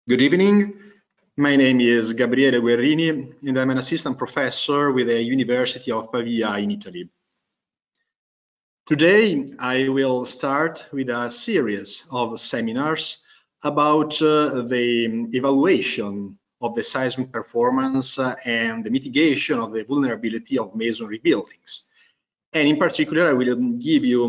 Good evening. My name is Gabriele Guerrini, and I'm an assistant professor with the University of Pavia in Italy. Today, I will start with a series of seminars about the evaluation of the seismic performance and the mitigation of the vulnerability of masonry buildings. And in particular, I will give you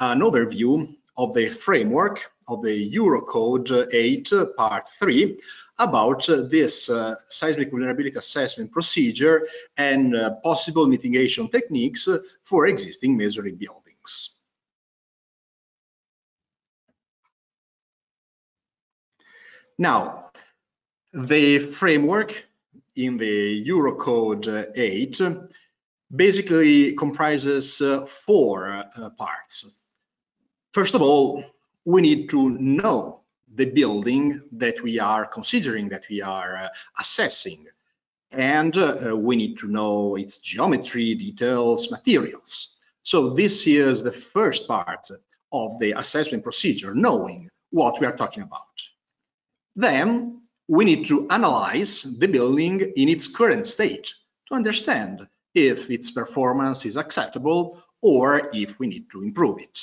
an overview of the framework of the ERGOCAD 8 Part 3 about this seismic vulnerability assessment procedure and possible mitigation techniques for existing masonry buildings. Now, the framework in the ERGOCAD 8 basically comprises four parts. First of all, we need to know the building that we are considering, that we are assessing, and we need to know its geometry, details, materials. So this is the first part of the assessment procedure, knowing what we are talking about. Then we need to analyze the building in its current state to understand if its performance is acceptable or if we need to improve it.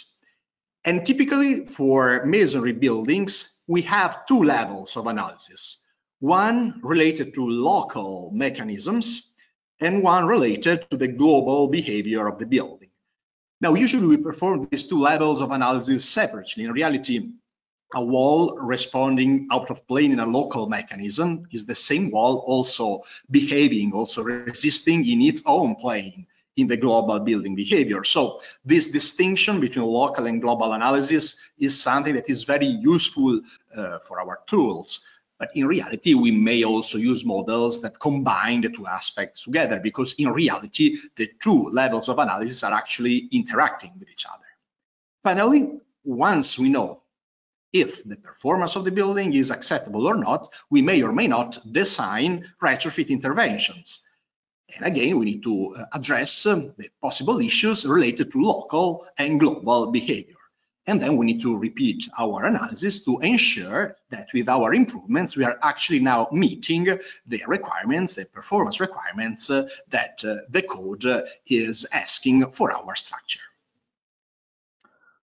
And typically for masonry buildings, we have two levels of analysis. One related to local mechanisms and one related to the global behavior of the building. Now, usually we perform these two levels of analysis separately. In reality, a wall responding out of plane in a local mechanism is the same wall also behaving, also resisting in its own plane in the global building behavior. So this distinction between local and global analysis is something that is very useful for our tools. But in reality, we may also use models that combine the two aspects together, because in reality, the two levels of analysis are actually interacting with each other. Finally, once we know if the performance of the building is acceptable or not, we may or may not design retrofit interventions. And again, we need to address the possible issues related to local and global behavior. And then we need to repeat our analysis to ensure that with our improvements, we are actually now meeting the requirements, the performance requirements that the code is asking for our structure.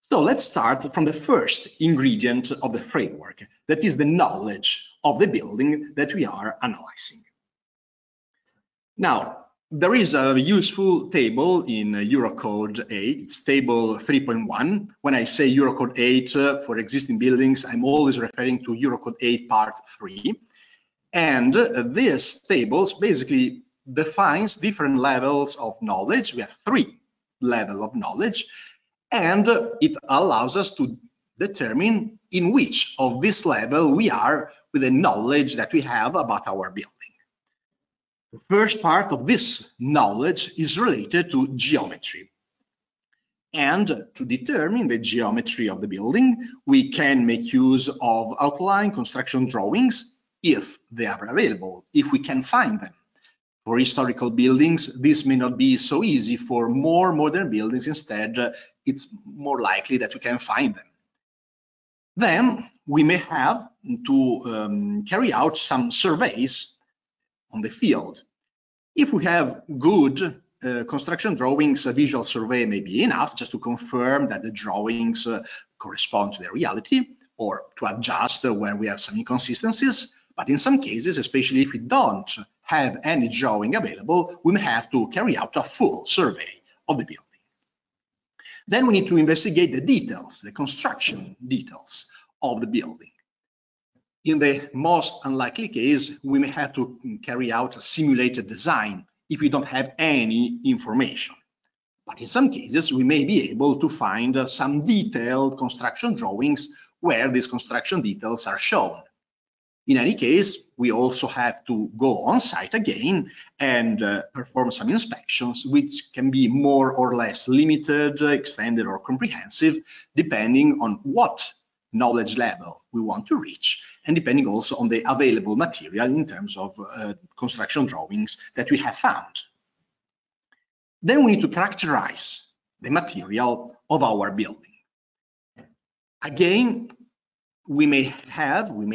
So let's start from the first ingredient of the framework, that is the knowledge of the building that we are analyzing. Now, there is a useful table in ERGOCAD 8, it's table 3.1. When I say ERGOCAD 8 for existing buildings, I'm always referring to ERGOCAD 8 Part 3. And this table basically defines different levels of knowledge. We have three levels of knowledge, and it allows us to determine in which of this level we are with the knowledge that we have about our building. The first part of this knowledge is related to geometry. And to determine the geometry of the building, we can make use of outline construction drawings if they are available, if we can find them. For historical buildings, this may not be so easy. For more modern buildings, instead, it's more likely that we can find them. Then we may have to carry out some surveys on the field. If we have good construction drawings, a visual survey may be enough just to confirm that the drawings correspond to the reality, or to adjust where we have some inconsistencies. But in some cases, especially if we don't have any drawing available, we may have to carry out a full survey of the building. Then we need to investigate the details, the construction details of the building. In the most unlikely case, we may have to carry out a simulated design if we don't have any information. But in some cases, we may be able to find some detailed construction drawings where these construction details are shown. In any case, we also have to go on site again and perform some inspections, which can be more or less limited, extended, or comprehensive, depending on what knowledge level we want to reach, and depending also on the available material in terms of construction drawings that we have found. Then we need to characterize the material of our building. Again, we may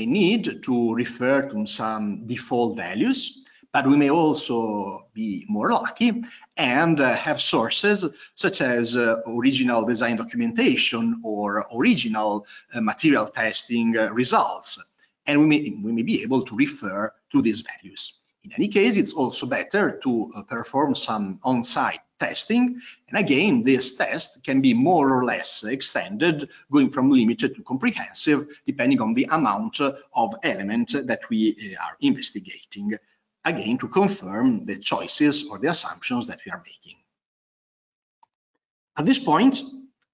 need to refer to some default values, but we may also be more lucky and have sources such as original design documentation or original material testing results. And we may be able to refer to these values. In any case, it's also better to perform some on-site testing. And again, this test can be more or less extended, going from limited to comprehensive, depending on the amount of element that we are investigating, again, to confirm the choices or the assumptions that we are making. At this point,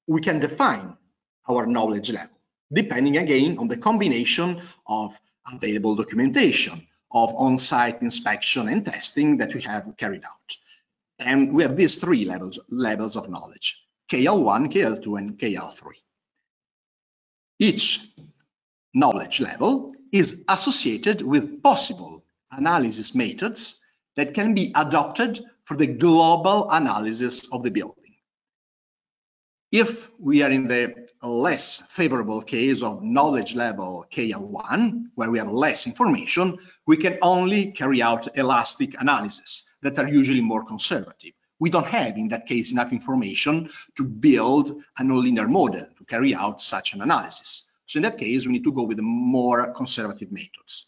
we can define our knowledge level, depending again on the combination of available documentation, of on-site inspection and testing that we have carried out. And we have these three levels of knowledge: KL1, KL2, and KL3. Each knowledge level is associated with possible analysis methods that can be adopted for the global analysis of the building. If we are in the less favorable case of knowledge level KL1, where we have less information, we can only carry out elastic analysis that are usually more conservative. We don't have, in that case, enough information to build a nonlinear model to carry out such an analysis. So in that case, we need to go with more conservative methods.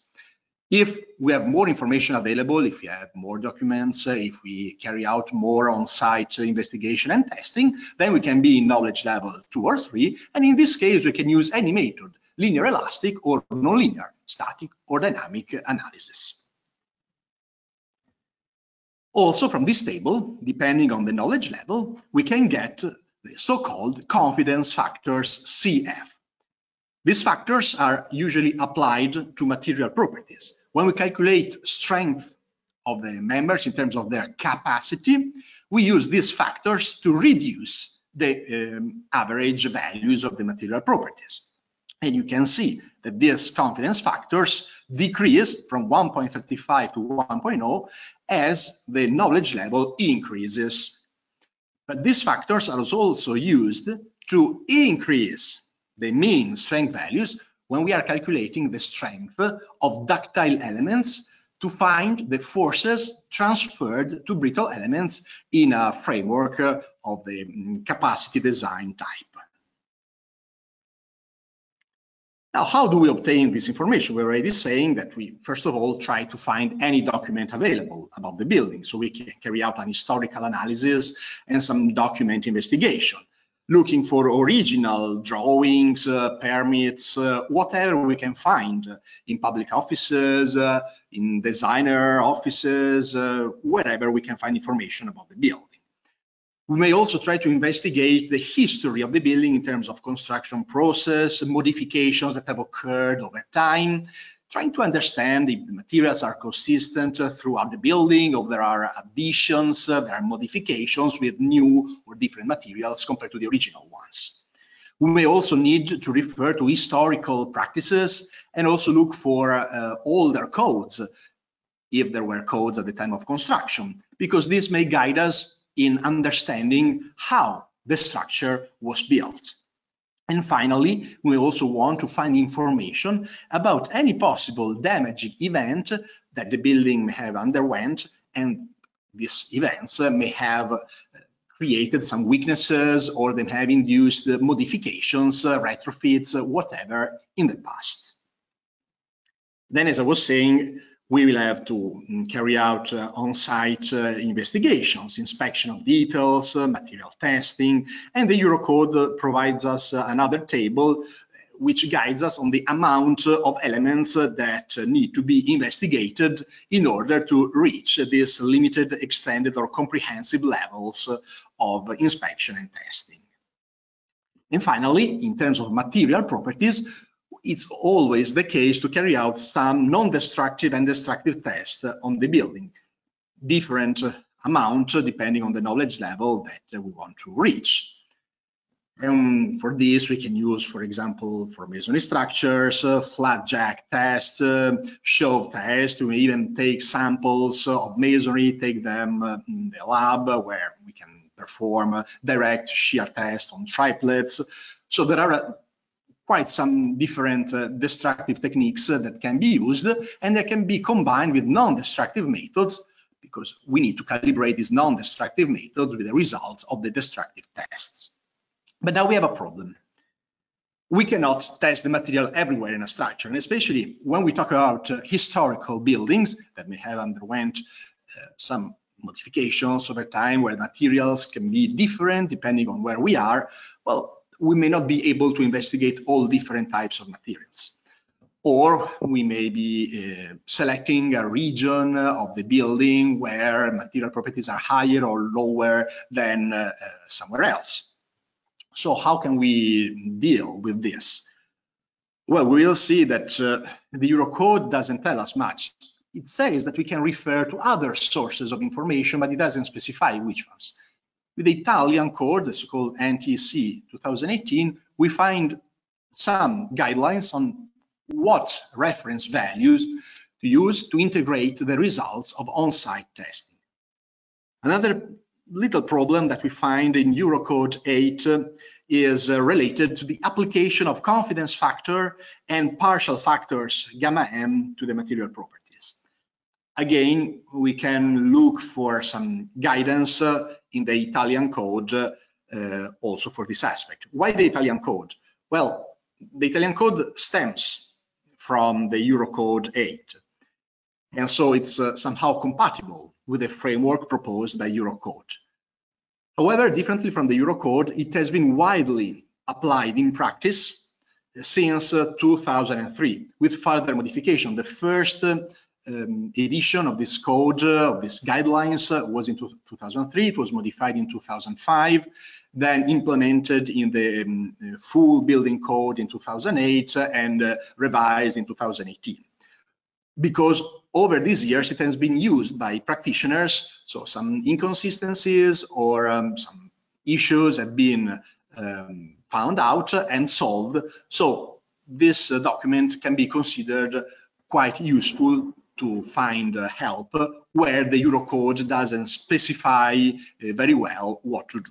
If we have more information available, if we have more documents, if we carry out more on-site investigation and testing, then we can be in knowledge level 2 or 3. And in this case, we can use any method: linear, elastic, or nonlinear, static or dynamic analysis. Also, from this table, depending on the knowledge level, we can get the so-called confidence factors, CF. These factors are usually applied to material properties. When we calculate strength of the members in terms of their capacity, we use these factors to reduce the average values of the material properties. And you can see that these confidence factors decrease from 1.35 to 1.0 as the knowledge level increases. But these factors are also used to increase the mean strength values when we are calculating the strength of ductile elements to find the forces transferred to brittle elements in a framework of the capacity design type. Now, how do we obtain this information? We're already saying that we, first of all, try to find any document available about the building, so we can carry out an historical analysis and some document investigation, looking for original drawings, permits, whatever we can find in public offices, in designer offices, wherever we can find information about the building. We may also try to investigate the history of the building in terms of construction process, modifications that have occurred over time, trying to understand if the materials are consistent throughout the building, or there are additions, there are modifications with new or different materials compared to the original ones. We may also need to refer to historical practices and also look for older codes, if there were codes at the time of construction, because this may guide us in understanding how the structure was built. And finally, we also want to find information about any possible damaging event that the building may have underwent, and these events may have created some weaknesses, or they have induced modifications, retrofits, whatever in the past. Then, as I was saying, we will have to carry out on-site investigations, inspection of details, material testing, and the ERGOCAD provides us another table which guides us on the amount of elements that need to be investigated in order to reach these limited, extended, or comprehensive levels of inspection and testing. And finally, in terms of material properties, it's always the case to carry out some non-destructive and destructive tests on the building, different amount depending on the knowledge level that we want to reach. And for this, we can use, for example, for masonry structures, flat jack test, shove test. We may even take samples of masonry, take them in the lab where we can perform direct shear test on triplets. So there are quite some different destructive techniques that can be used, and they can be combined with non-destructive methods, because we need to calibrate these non-destructive methods with the results of the destructive tests. But now we have a problem. We cannot test the material everywhere in a structure, and especially when we talk about historical buildings that may have underwent some modifications over time, where materials can be different depending on where we are. Well, we may not be able to investigate all different types of materials. Or we may be selecting a region of the building where material properties are higher or lower than somewhere else. So how can we deal with this? Well, we'll see that the ERGOCAD doesn't tell us much. It says that we can refer to other sources of information, but it doesn't specify which ones. With the Italian code, the so-called NTC 2018, we find some guidelines on what reference values to use to integrate the results of on-site testing. Another little problem that we find in ERGOCAD 8 is related to the application of confidence factor and partial factors gamma m to the material properties. Again, we can look for some guidance in the Italian code also for this aspect. Why the Italian code? Well, the Italian code stems from the ERGOCAD 8, and so it's somehow compatible with the framework proposed by ERGOCAD. However, differently from the ERGOCAD, it has been widely applied in practice since 2003, with further modification. The first edition of this code, of these guidelines, was in 2003. It was modified in 2005, then implemented in the full building code in 2008, and revised in 2018. Because over these years it has been used by practitioners, so some inconsistencies or some issues have been found out and solved. So this document can be considered quite useful to find help where the ERGOCAD doesn't specify very well what to do.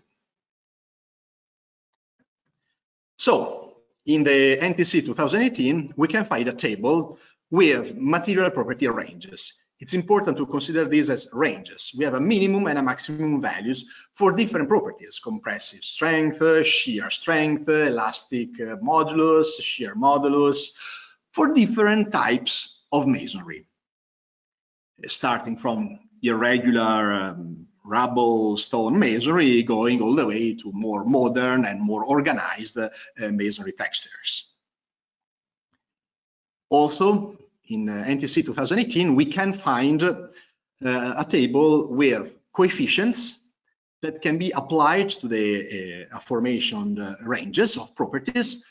So in the NTC 2018, we can find a table with material property ranges. It's important to consider these as ranges. We have a minimum and a maximum values for different properties: compressive strength, shear strength, elastic modulus, shear modulus, for different types of masonry, starting from irregular rubble stone masonry, going all the way to more modern and more organized masonry textures. Also, in NTC 2018, we can find a table with coefficients that can be applied to the aforementioned ranges of properties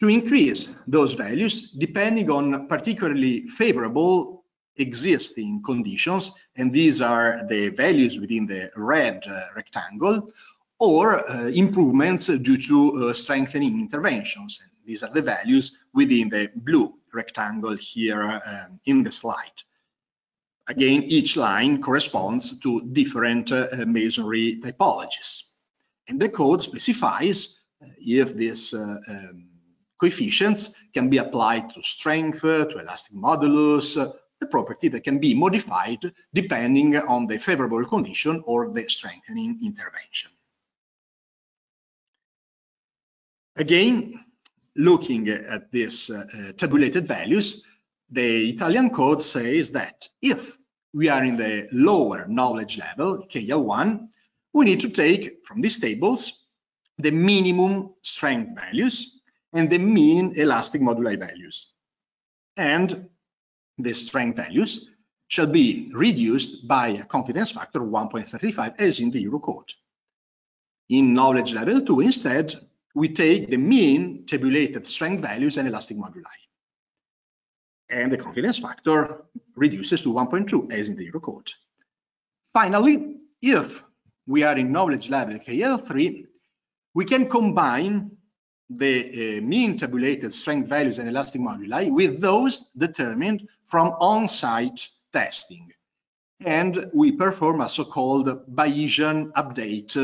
to increase those values depending on particularly favorable existing conditions, and these are the values within the red rectangle, or improvements due to strengthening interventions. And these are the values within the blue rectangle here in the slide. Again, each line corresponds to different masonry typologies. And the code specifies if these coefficients can be applied to strength, to elastic modulus, the property that can be modified depending on the favorable condition or the strengthening intervention. Again, looking at these tabulated values, the Italian code says that if we are in the lower knowledge level, KL1, we need to take from these tables the minimum strength values and the mean elastic moduli values. And the strength values shall be reduced by a confidence factor of 1.35 as in the ERGOCAD. In knowledge level 2, instead, we take the mean tabulated strength values and elastic moduli. And the confidence factor reduces to 1.2 as in the ERGOCAD. Finally, if we are in knowledge level KL3, we can combine the mean tabulated strength values and elastic moduli with those determined from on-site testing. And we perform a so-called Bayesian update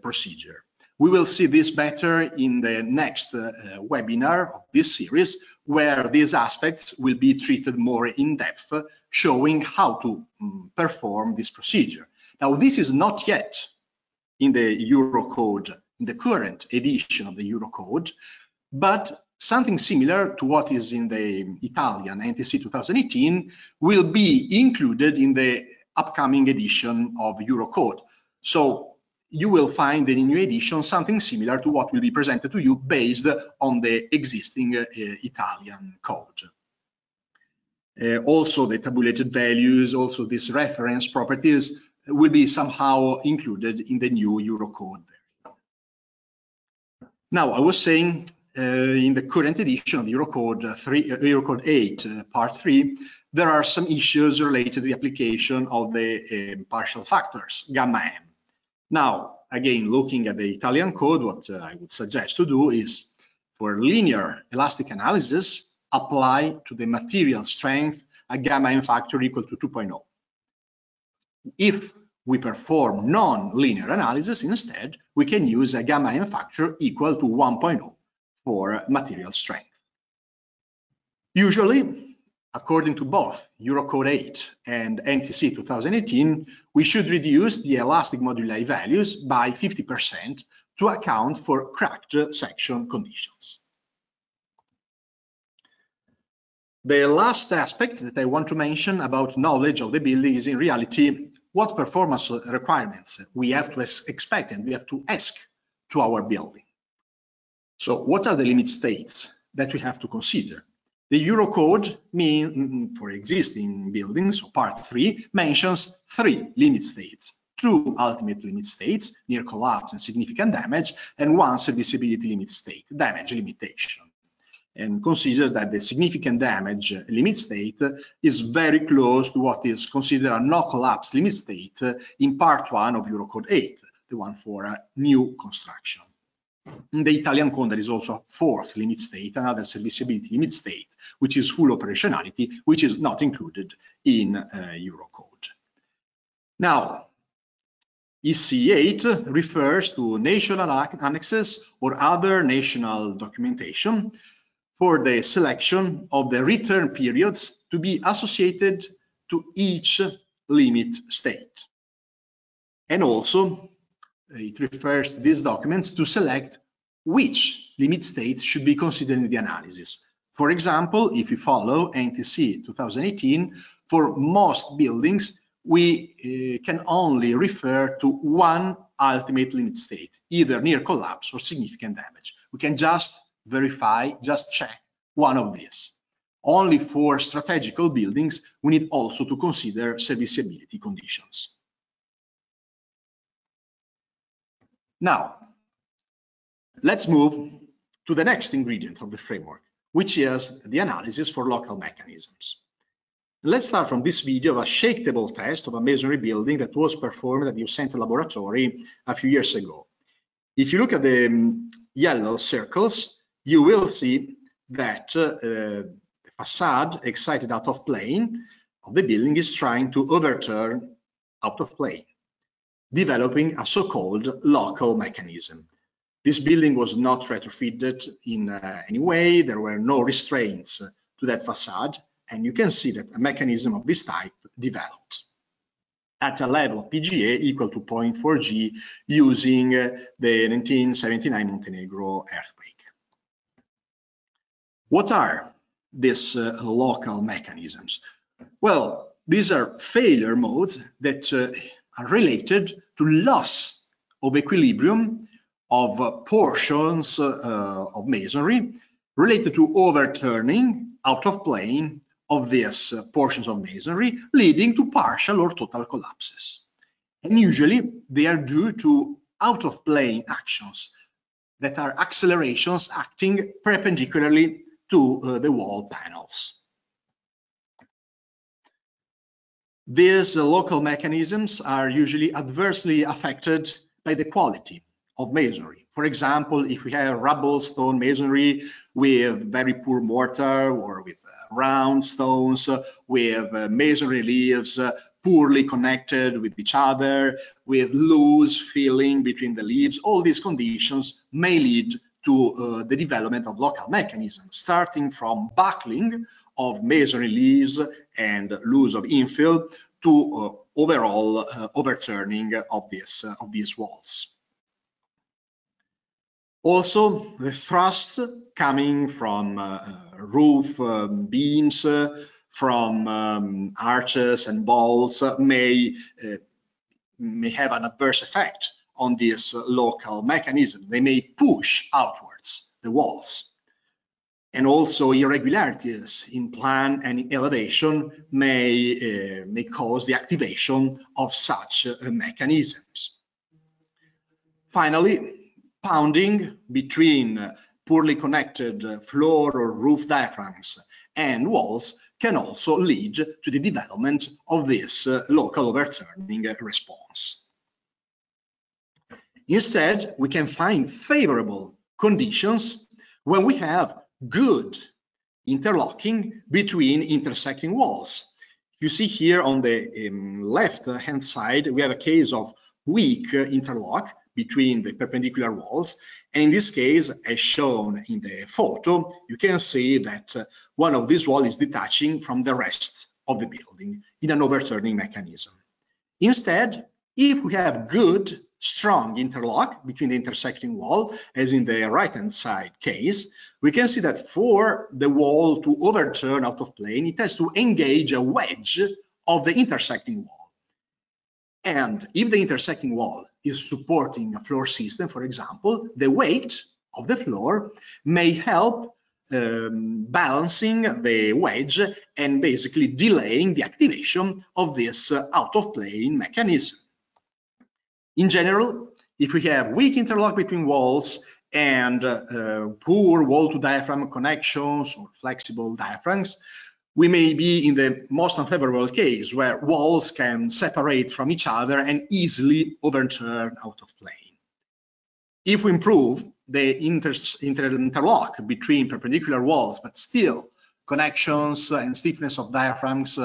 procedure. We will see this better in the next webinar of this series, where these aspects will be treated more in depth, showing how to perform this procedure. Now, this is not yet in the ERGOCAD, in the current edition of the ERGOCAD, but something similar to what is in the Italian NTC 2018 will be included in the upcoming edition of ERGOCAD. So you will find in the new edition something similar to what will be presented to you based on the existing Italian code. Also, the tabulated values, also these reference properties will be somehow included in the new ERGOCAD version. Now, I was saying in the current edition of ERGOCAD 8, Part 3, there are some issues related to the application of the partial factors, gamma m. Now, again, looking at the Italian code, what I would suggest to do is, for linear elastic analysis, apply to the material strength a gamma m factor equal to 2.0. If we perform non-linear analysis instead, we can use a gamma m factor equal to 1.0 for material strength. Usually, according to both ERGOCAD 8 and NTC 2018, we should reduce the elastic moduli values by 50% to account for cracked section conditions. The last aspect that I want to mention about knowledge of the building is in reality what performance requirements we have to expect and we have to ask to our building. So what are the limit states that we have to consider? The ERGOCAD for existing buildings, so Part 3, mentions 3 limit states, 2 ultimate limit states, near collapse and significant damage, and 1 serviceability limit state, damage limitation. And consider that the significant damage limit state is very close to what is considered a no collapse limit state in Part 1 of ERGOCAD 8, the one for new construction. In the Italian code, there is also a 4th limit state, another serviceability limit state, which is full operationality, which is not included in ERGOCAD. Now, EC8 refers to national annexes or other national documentation for the selection of the return periods to be associated to each limit state. And also, it refers to these documents to select which limit state should be considered in the analysis. For example, if we follow NTC 2018, for most buildings, we can only refer to 1 ultimate limit state, either near collapse or significant damage. We can just verify, just check one of these. Only for strategical buildings, we need also to consider serviceability conditions. Now, let's move to the next ingredient of the framework, which is the analysis for local mechanisms. Let's start from this video of a shake table test of a masonry building that was performed at the UCentre laboratory a few years ago. If you look at the yellow circles, you will see that the facade excited out of plane of the building is trying to overturn out of plane, developing a so-called local mechanism. This building was not retrofitted in any way. There were no restraints to that facade, and you can see that a mechanism of this type developed at a level of PGA equal to 0.4 G using the 1979 Montenegro earthquake. What are these local mechanisms? Well, these are failure modes that are related to loss of equilibrium of portions of masonry, related to overturning out of plane of these portions of masonry, leading to partial or total collapses. And usually they are due to out of plane actions that are accelerations acting perpendicularly to the wall panels. These local mechanisms are usually adversely affected by the quality of masonry. For example, if we have rubble stone masonry with very poor mortar, or with round stones, with masonry leaves poorly connected with each other, with loose filling between the leaves, all these conditions may lead to the development of local mechanisms, starting from buckling of masonry leaves and loss of infill to overall overturning of these walls. Also, the thrusts coming from roof beams, from arches and bolts may have an adverse effect on this local mechanism. They may push outwards the walls. And also irregularities in plan and in elevation may cause the activation of such mechanisms. Finally, pounding between poorly connected floor or roof diaphragms and walls can also lead to the development of this local overturning response. Instead, we can find favorable conditions when we have good interlocking between intersecting walls. You see here on the left-hand side, we have a case of weak interlock between the perpendicular walls, and in this case, as shown in the photo, you can see that one of these walls is detaching from the rest of the building in an overturning mechanism. Instead, if we have good, strong interlock between the intersecting wall, as in the right-hand side case, we can see that for the wall to overturn out of plane, it has to engage a wedge of the intersecting wall. And if the intersecting wall is supporting a floor system, for example, the weight of the floor may help balancing the wedge and basically delaying the activation of this out-of-plane mechanism. In general, if we have weak interlock between walls and poor wall-to-diaphragm connections or flexible diaphragms, we may be in the most unfavorable case where walls can separate from each other and easily overturn out of plane. If we improve the interlock between perpendicular walls, but still connections and stiffness of diaphragms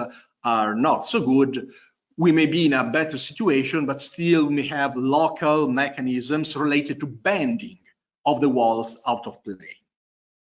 are not so good, we may be in a better situation, but still we have local mechanisms related to bending of the walls out of plane.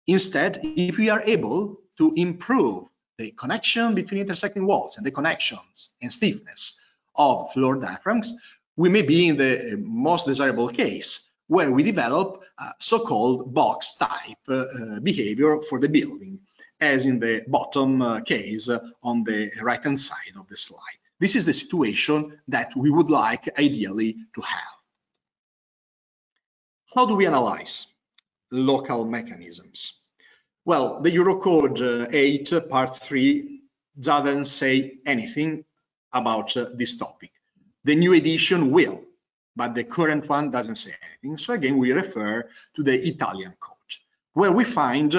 Instead, if we are able to improve the connection between intersecting walls and the connections and stiffness of floor diaphragms, we may be in the most desirable case where we develop a so-called box type behavior for the building, as in the bottom case on the right-hand side of the slide. This is the situation that we would like ideally to have. How do we analyze local mechanisms? Well, the ERGOCAD 8 Part 3 doesn't say anything about this topic. The new edition will, but the current one doesn't say anything. So again, we refer to the Italian code, where we find,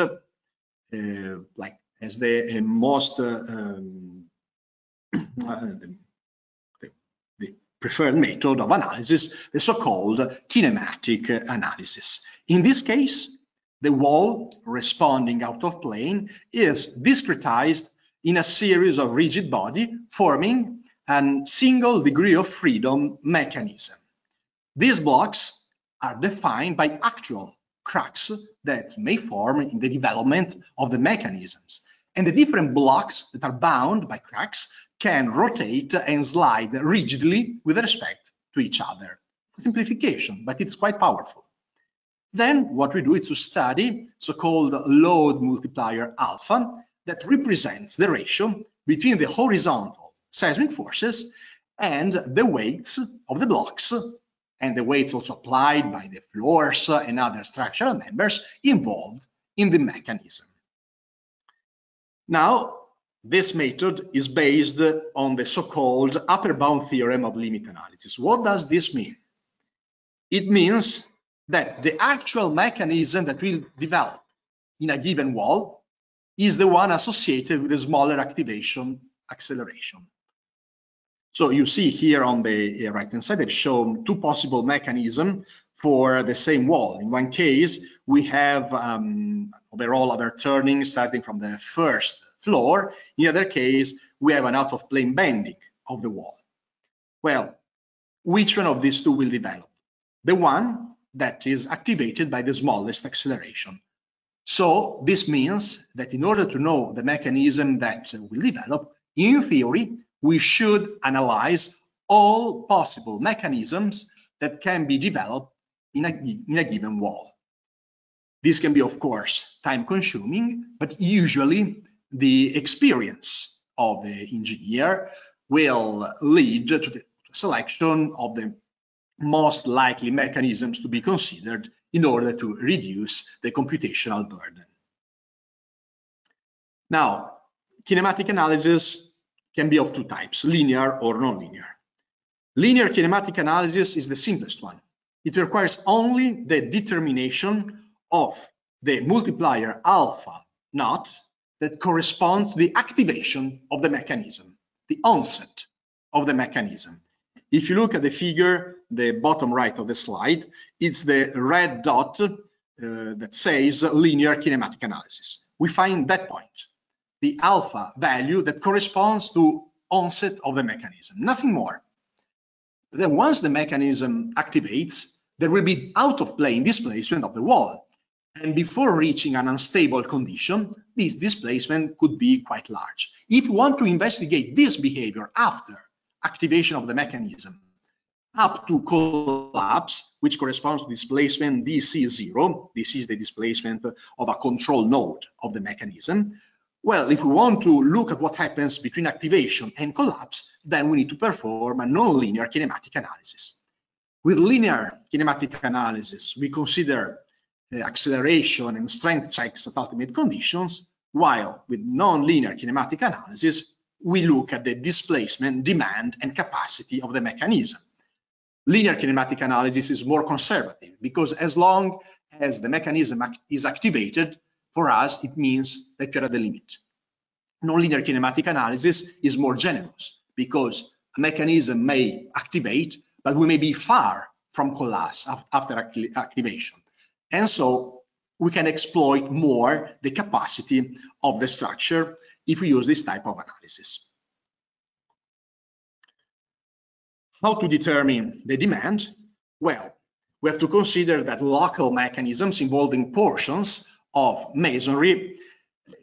like as the most the preferred method of analysis, the so-called kinematic analysis. In this case, the wall responding out of plane is discretized in a series of rigid body forming a single degree of freedom mechanism. These blocks are defined by actual cracks that may form in the development of the mechanisms. And the different blocks that are bound by cracks can rotate and slide rigidly with respect to each other. Simplification, but it's quite powerful. Then what we do is to study so-called load multiplier alpha that represents the ratio between the horizontal seismic forces and the weights of the blocks, and the weights also applied by the floors and other structural members involved in the mechanism. Now, this method is based on the so-called upper bound theorem of limit analysis. What does this mean? It means that the actual mechanism that will develop in a given wall is the one associated with a smaller activation acceleration. So you see here on the right-hand side, I've shown two possible mechanisms for the same wall. In one case, we have overall overturning starting from the first floor. In the other case, we have an out-of-plane bending of the wall. Well, which one of these two will develop? The one that is activated by the smallest acceleration. So this means that in order to know the mechanism that will develop, in theory, we should analyze all possible mechanisms that can be developed in a given wall. This can be, of course, time-consuming, but usually the experience of the engineer will lead to the selection of the most likely mechanisms to be considered in order to reduce the computational burden. Now, kinematic analysis can be of two types, linear or non-linear. Linear kinematic analysis is the simplest one. It requires only the determination of the multiplier alpha naught that corresponds to the activation of the mechanism, the onset of the mechanism. If you look at the figure, the bottom right of the slide, it's the red dot that says linear kinematic analysis. We find that point, the alpha value that corresponds to onset of the mechanism, nothing more. But then once the mechanism activates, there will be out-of-plane displacement of the wall. And before reaching an unstable condition, this displacement could be quite large. If you want to investigate this behavior after activation of the mechanism up to collapse, which corresponds to displacement DC0, this is the displacement of a control node of the mechanism. Well, if we want to look at what happens between activation and collapse, then we need to perform a non-linear kinematic analysis. With linear kinematic analysis, we consider the acceleration and strength checks at ultimate conditions, while with non-linear kinematic analysis, we look at the displacement, demand, and capacity of the mechanism. Linear kinematic analysis is more conservative because as long as the mechanism is activated, for us, it means that you're at the limit. Non-linear kinematic analysis is more generous because a mechanism may activate, but we may be far from collapse after activation. And so we can exploit more the capacity of the structure if we use this type of analysis. How to determine the demand? Well, we have to consider that local mechanisms involving portions of masonry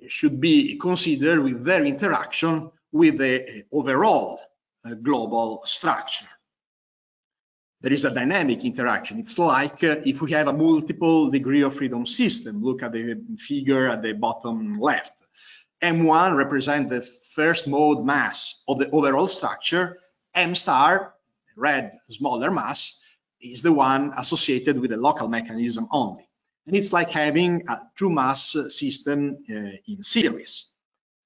should be considered with their interaction with the overall global structure. There is a dynamic interaction. It's like if we have a multiple degree of freedom system. Look at the figure at the bottom left. M1 represents the first mode mass of the overall structure. M star, red smaller mass, is the one associated with the local mechanism only. And it's like having a true mass system in series.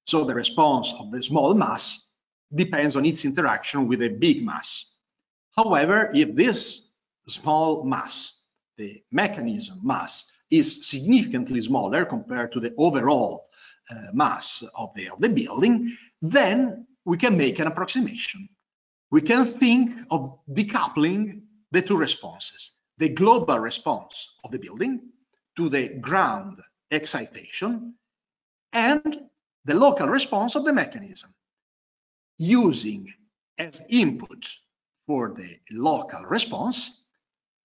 So the response of the small mass depends on its interaction with a big mass. However, if this small mass, the mechanism mass, is significantly smaller compared to the overall mass of the building, then we can make an approximation. We can think of decoupling the two responses, the global response of the building to the ground excitation and the local response of the mechanism, using as input for the local response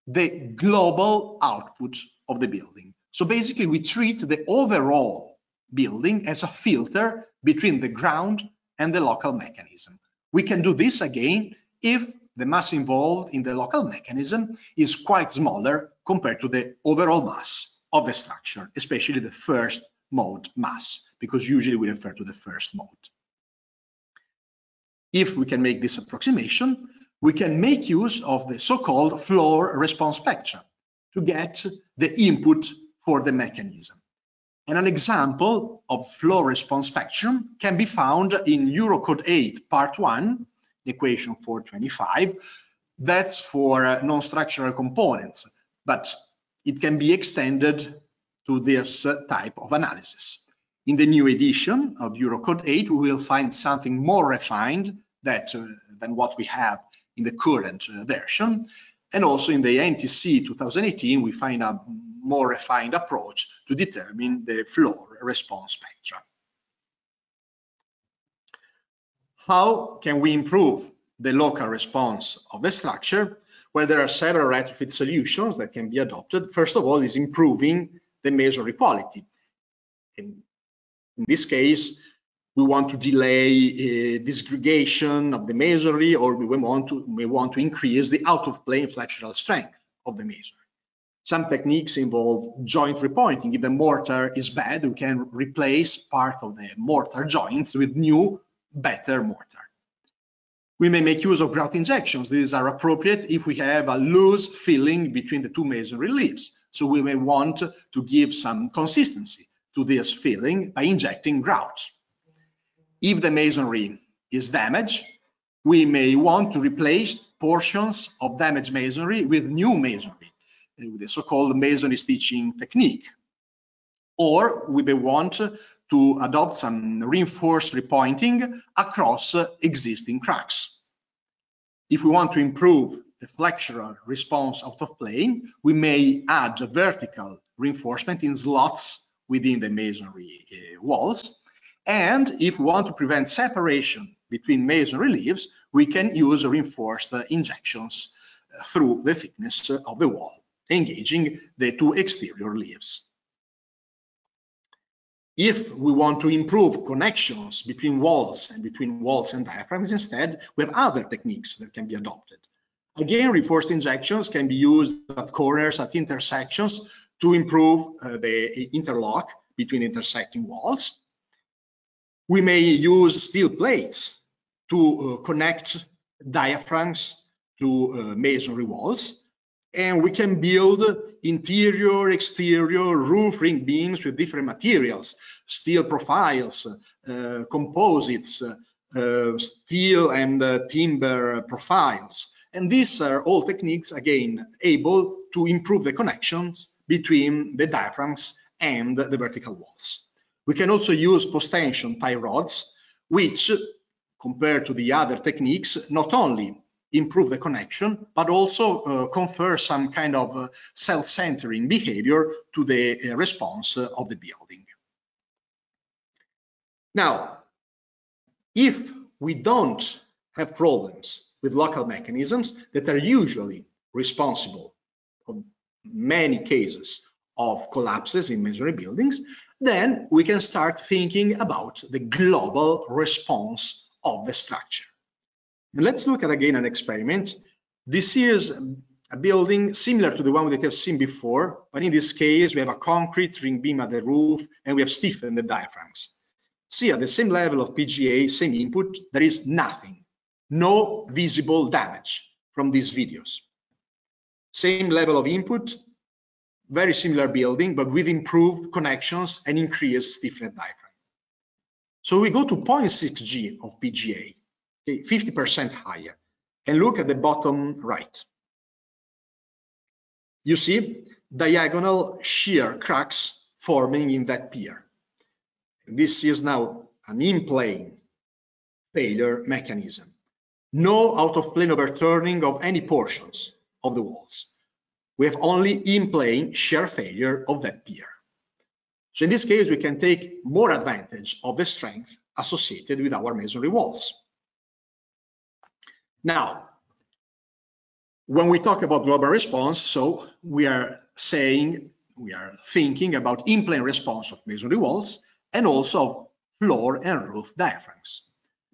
the global output of the building. So basically we treat the overall building as a filter between the ground and the local mechanism. We can do this again if the mass involved in the local mechanism is quite smaller compared to the overall mass of the structure, especially the first mode mass, because usually we refer to the first mode. If we can make this approximation, we can make use of the so-called floor response spectra to get the input for the mechanism. And an example of flow response spectrum can be found in ERGOCAD 8 Part 1, equation 425. That's for non-structural components, but it can be extended to this type of analysis. In the new edition of ERGOCAD 8, we will find something more refined than what we have in the current version. And also in the NTC 2018, we find a more refined approach to determine the floor response spectra. How can we improve the local response of the structure? Well, there are several retrofit solutions that can be adopted. First of all is improving the masonry quality. In this case, we want to delay disgregation of the masonry, or we want to increase the out-of-plane flexural strength of the masonry. Some techniques involve joint repointing. If the mortar is bad, we can replace part of the mortar joints with new, better mortar. We may make use of grout injections. These are appropriate if we have a loose filling between the two masonry leaves. So we may want to give some consistency to this filling by injecting grout. If the masonry is damaged, we may want to replace portions of damaged masonry with new masonry, with the so-called masonry stitching technique. Or we may want to adopt some reinforced repointing across existing cracks. If we want to improve the flexural response out of plane, we may add vertical reinforcement in slots within the masonry walls. And if we want to prevent separation between masonry leaves, we can use reinforced injections through the thickness of the wall, engaging the two exterior leaves. If we want to improve connections between walls and diaphragms instead, we have other techniques that can be adopted. Again, reinforced injections can be used at corners, at intersections, to improve the interlock between intersecting walls. We may use steel plates to connect diaphragms to masonry walls, and we can build interior, exterior roof ring beams with different materials, steel profiles, composites, steel and timber profiles. And these are all techniques, again, able to improve the connections between the diaphragms and the vertical walls. We can also use post-tension tie rods, which, compared to the other techniques, not only improve the connection, but also confer some kind of self-centering behavior to the response of the building. Now, if we don't have problems with local mechanisms that are usually responsible for many cases of collapses in masonry buildings, then we can start thinking about the global response of the structure. And let's look at again an experiment. This is a building similar to the one that we have seen before, but in this case we have a concrete ring beam at the roof and we have stiffened the diaphragms. See, at the same level of PGA, same input, there is nothing, no visible damage from these videos. Same level of input, very similar building, but with improved connections and increased stiffened diaphragm. So we go to 0.6 G of PGA, okay, 50% higher, and look at the bottom right. You see diagonal shear cracks forming in that pier. This is now an in-plane failure mechanism. No out-of-plane overturning of any portions of the walls. We have only in-plane shear failure of that pier. So in this case, we can take more advantage of the strength associated with our masonry walls. Now, when we talk about global response, so we are thinking about in-plane response of masonry walls and also of floor and roof diaphragms.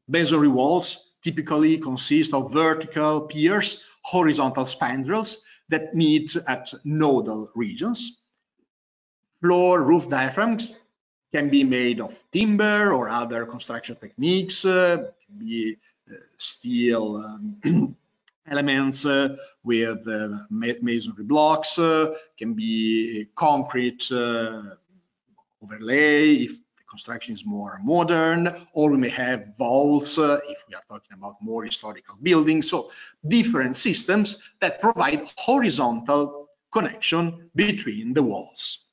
Masonry walls typically consist of vertical piers, horizontal spandrels that meet at nodal regions. Floor roof diaphragms can be made of timber or other construction techniques, can be steel elements with masonry blocks, can be concrete overlay if the construction is more modern, or we may have vaults if we are talking about more historical buildings. So different systems that provide horizontal connection between the walls.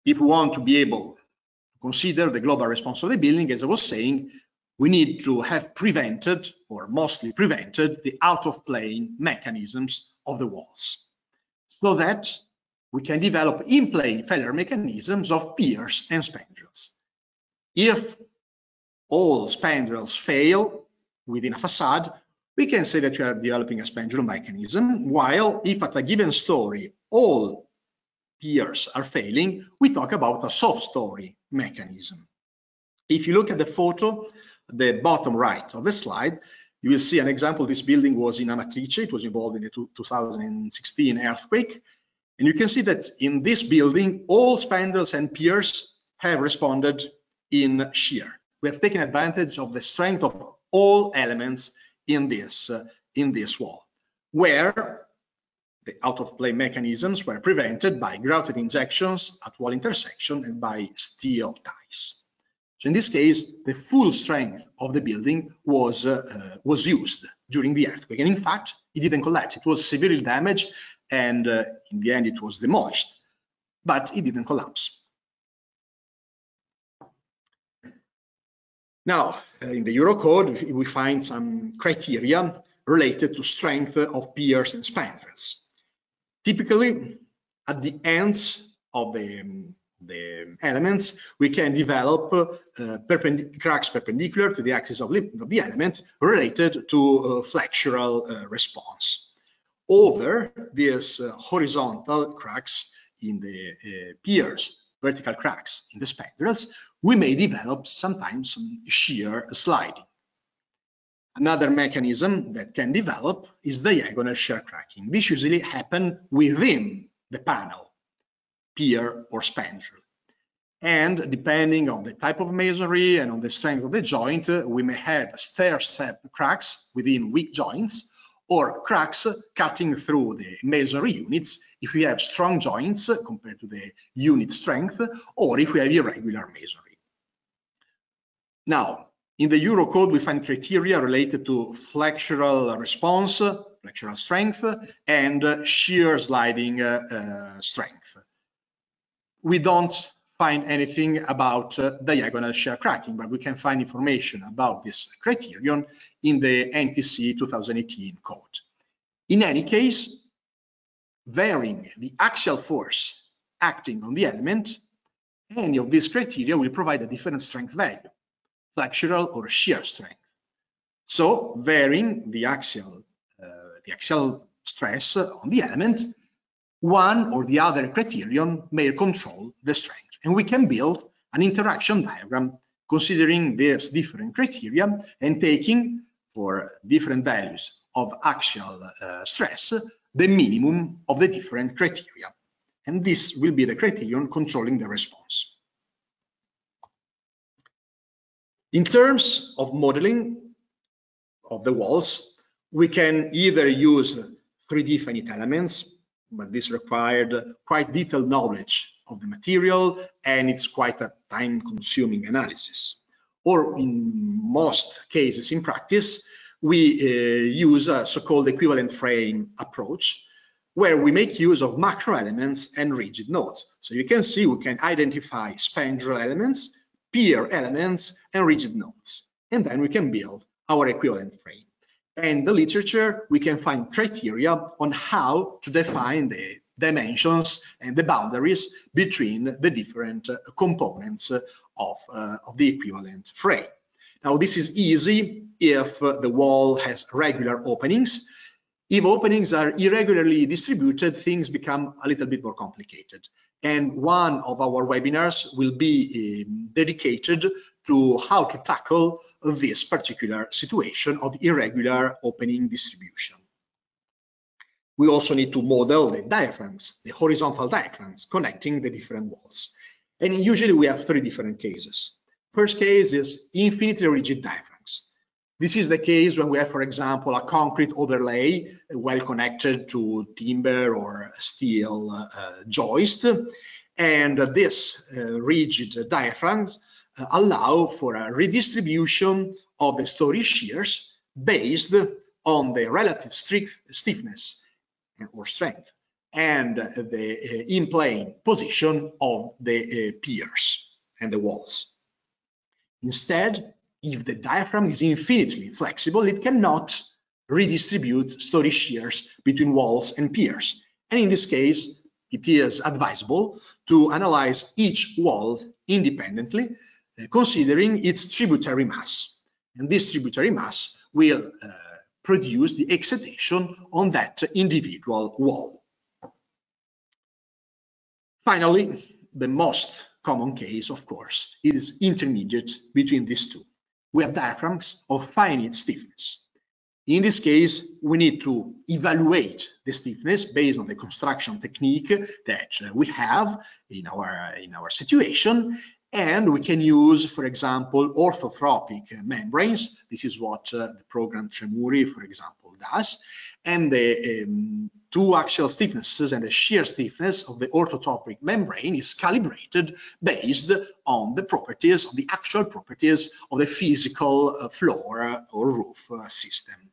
If we want to be able to consider the global response of the building, as I was saying, we need to have prevented, or mostly prevented, the out-of-plane mechanisms of the walls, so that we can develop in-plane failure mechanisms of piers and spandrels. If all spandrels fail within a facade, we can say that we are developing a spandrel mechanism, while if at a given story all piers are failing, we talk about a soft story mechanism. If you look at the photo, the bottom right of the slide, you will see an example. This building was in Amatrice. It was involved in the 2016 earthquake. And you can see that in this building, all spandrels and piers have responded in shear. We have taken advantage of the strength of all elements in this wall, where the out-of-plane mechanisms were prevented by grouted injections at wall intersection and by steel ties. So in this case, the full strength of the building was used during the earthquake, and in fact, it didn't collapse. It was severely damaged, and in the end, it was demolished, but it didn't collapse. Now, in the ERGOCAD, we find some criteria related to strength of piers and spandrels. Typically, at the ends of the elements, we can develop cracks perpendicular to the axis of the element related to flexural response. Over these horizontal cracks in the piers, vertical cracks in the spandrels, we may develop sometimes some shear sliding. Another mechanism that can develop is diagonal shear cracking. This usually happens within the panel, pier or spandrel. And depending on the type of masonry and on the strength of the joint, we may have stair-step cracks within weak joints, or cracks cutting through the masonry units if we have strong joints compared to the unit strength, or if we have irregular masonry. Now, in the ERGOCAD, we find criteria related to flexural response, flexural strength, and shear sliding strength. We don't find anything about diagonal shear cracking, but we can find information about this criterion in the NTC 2018 code. In any case, varying the axial force acting on the element, any of these criteria will provide a different strength value, flexural or shear strength. So varying the axial stress on the element, one or the other criterion may control the strength. And we can build an interaction diagram considering these different criteria and taking for different values of axial stress the minimum of the different criteria. And this will be the criterion controlling the response. In terms of modeling of the walls, we can either use 3D finite elements, but this required quite detailed knowledge of the material, and it's quite a time-consuming analysis. Or in most cases in practice, we use a so-called equivalent frame approach, where we make use of macro elements and rigid nodes. So you can see we can identify spandrel elements, pier elements, and rigid nodes, and then we can build our equivalent frame. And in the literature, we can find criteria on how to define the dimensions and the boundaries between the different components of the equivalent frame. Now, this is easy if the wall has regular openings. If openings are irregularly distributed, things become a little bit more complicated. And one of our webinars will be dedicated to how to tackle this particular situation of irregular opening distribution. We also need to model the diaphragms, the horizontal diaphragms connecting the different walls. And usually we have three different cases. First case is infinitely rigid diaphragms. This is the case when we have, for example, a concrete overlay well connected to timber or steel joist. And this rigid diaphragms allow for a redistribution of the story shears based on the relative stiffness or strength and the in-plane position of the piers and the walls. Instead, if the diaphragm is infinitely flexible, it cannot redistribute story shears between walls and piers. And in this case, it is advisable to analyze each wall independently, considering its tributary mass. And this tributary mass will produce the excitation on that individual wall. Finally, the most common case, of course, is intermediate between these two. We have diaphragms of finite stiffness. In this case, we need to evaluate the stiffness based on the construction technique that we have in our situation, and we can use, for example, orthotropic membranes. This is what the program Tremuri, for example, does. And the two axial stiffnesses and the shear stiffness of the orthotropic membrane is calibrated based on the properties, on the actual properties of the physical floor or roof system.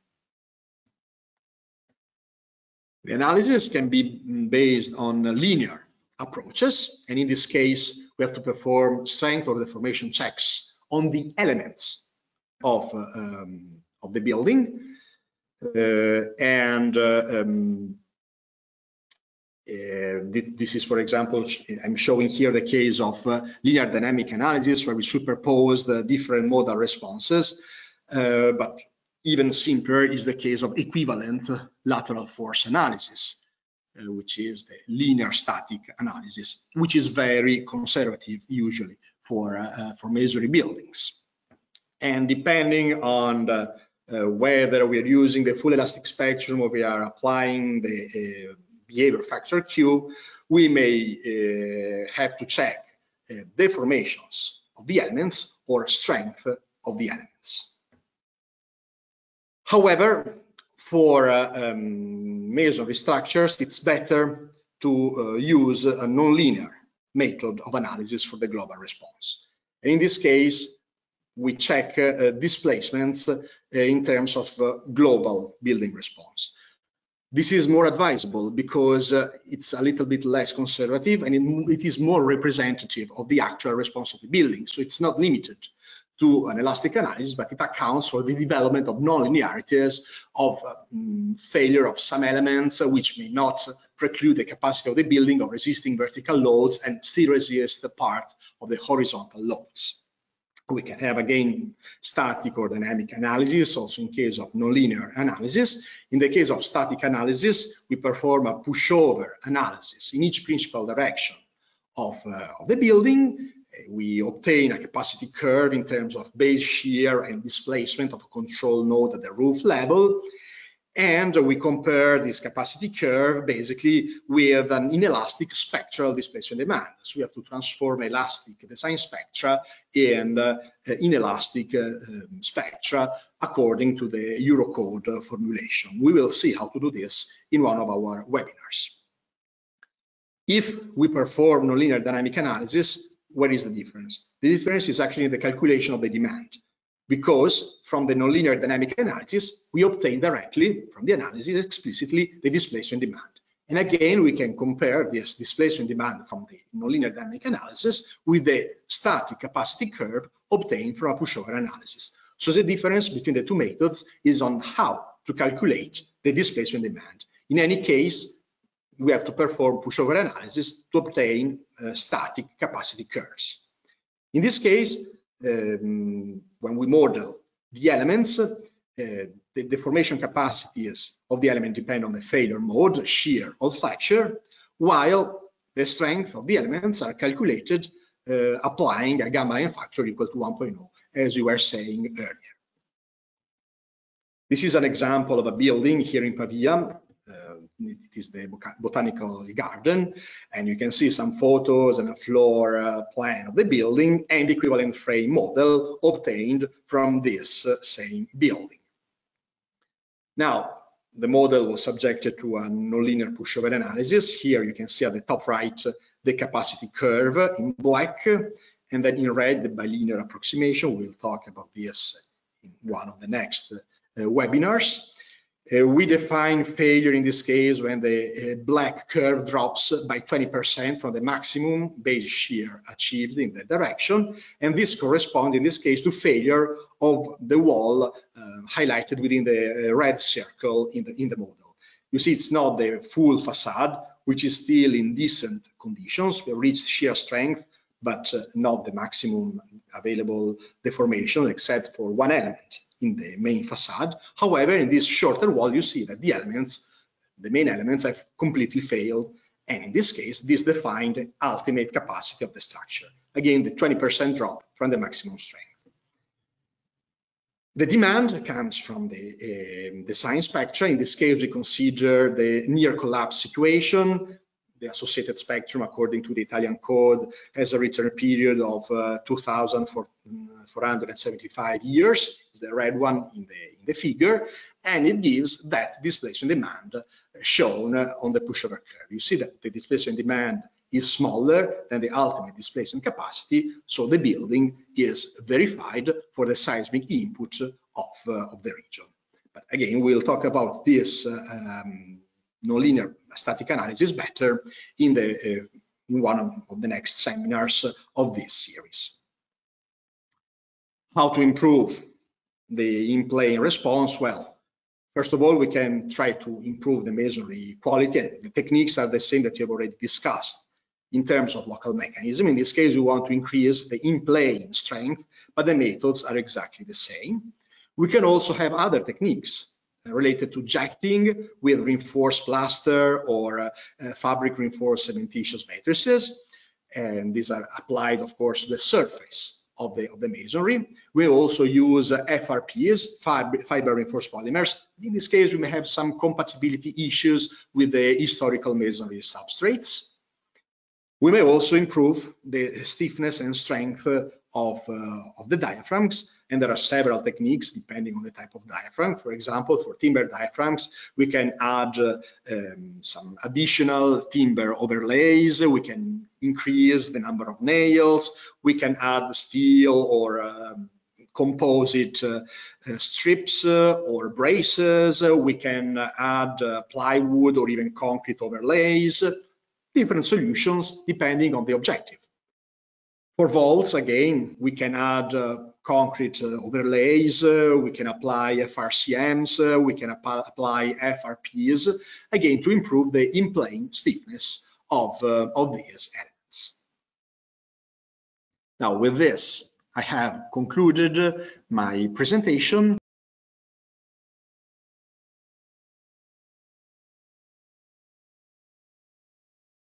The analysis can be based on linear approaches, and in this case, we have to perform strength or deformation checks on the elements of the building. This is, for example, I'm showing here the case of linear dynamic analysis, where we superpose the different modal responses, but even simpler is the case of equivalent lateral force analysis, which is the linear static analysis, which is very conservative usually for masonry buildings. And depending on whether we are using the full elastic spectrum or we are applying the behavior factor Q, we may have to check deformations of the elements or strength of the elements. However, for masonry structures, it's better to use a nonlinear method of analysis for the global response. And in this case, we check displacements in terms of global building response. This is more advisable because it's a little bit less conservative and it is more representative of the actual response of the building. So it's not limited to an elastic analysis, but it accounts for the development of nonlinearities, of failure of some elements, which may not preclude the capacity of the building of resisting vertical loads and still resist the part of the horizontal loads. We can have, again, static or dynamic analysis, also in case of nonlinear analysis. In the case of static analysis, we perform a pushover analysis in each principal direction of the building. We obtain a capacity curve in terms of base shear and displacement of a control node at the roof level. And we compare this capacity curve basically with an inelastic spectral displacement demand. So we have to transform elastic design spectra in inelastic spectra according to the ERGOCAD formulation. We will see how to do this in one of our webinars. If we perform nonlinear dynamic analysis, what is the difference? The difference is actually in the calculation of the demand, because from the nonlinear dynamic analysis, we obtain directly from the analysis explicitly the displacement demand. And again, we can compare this displacement demand from the nonlinear dynamic analysis with the static capacity curve obtained from a pushover analysis. So the difference between the two methods is on how to calculate the displacement demand. In any case, we have to perform pushover analysis to obtain static capacity curves. In this case, when we model the elements, the deformation capacities of the element depend on the failure mode, shear or flexure, while the strength of the elements are calculated applying a gamma n factor equal to 1.0, as we were saying earlier. This is an example of a building here in Pavia. It is the botanical garden, and you can see some photos and a floor plan of the building and the equivalent frame model obtained from this same building. Now, the model was subjected to a nonlinear pushover analysis. Here you can see at the top right the capacity curve in black, and then in red the bilinear approximation. We'll talk about this in one of the next webinars. We define failure in this case when the black curve drops by 20% from the maximum base shear achieved in that direction, and this corresponds in this case to failure of the wall highlighted within the red circle in the model. You see, it's not the full facade, which is still in decent conditions. We have reached shear strength, but not the maximum available deformation, except for one element in the main facade. However, in this shorter wall, you see that the main elements have completely failed. And in this case, this defined the ultimate capacity of the structure. Again, the 20% drop from the maximum strength. The demand comes from the design spectra. In this case, we consider the near collapse situation. The associated spectrum, according to the Italian code, has a return period of 2,475 years. It's the red one in the figure, and it gives that displacement demand shown on the pushover curve. You see that the displacement demand is smaller than the ultimate displacement capacity, so the building is verified for the seismic input of the region. But again, we'll talk about this nonlinear static analysis better in one of the next seminars of this series. How to improve the in-plane response? Well, first of all, we can try to improve the masonry quality, and the techniques are the same that you have already discussed in terms of local mechanism. In this case, we want to increase the in-plane strength, but the methods are exactly the same. We can also have other techniques related to jacketing with reinforced plaster or fabric reinforced cementitious matrices, and these are applied, of course, to the surface of the masonry. We also use FRPs, fiber reinforced polymers. In this case, we may have some compatibility issues with the historical masonry substrates. We may also improve the stiffness and strength of the diaphragms, and there are several techniques depending on the type of diaphragm. For example, for timber diaphragms, we can add some additional timber overlays. We can increase the number of nails. We can add steel or composite strips or braces. We can add plywood or even concrete overlays. Different solutions depending on the objective. For vaults, again, we can add concrete overlays, we can apply FRCMs, we can apply FRPs, again, to improve the in-plane stiffness of these elements. Now, with this, I have concluded my presentation.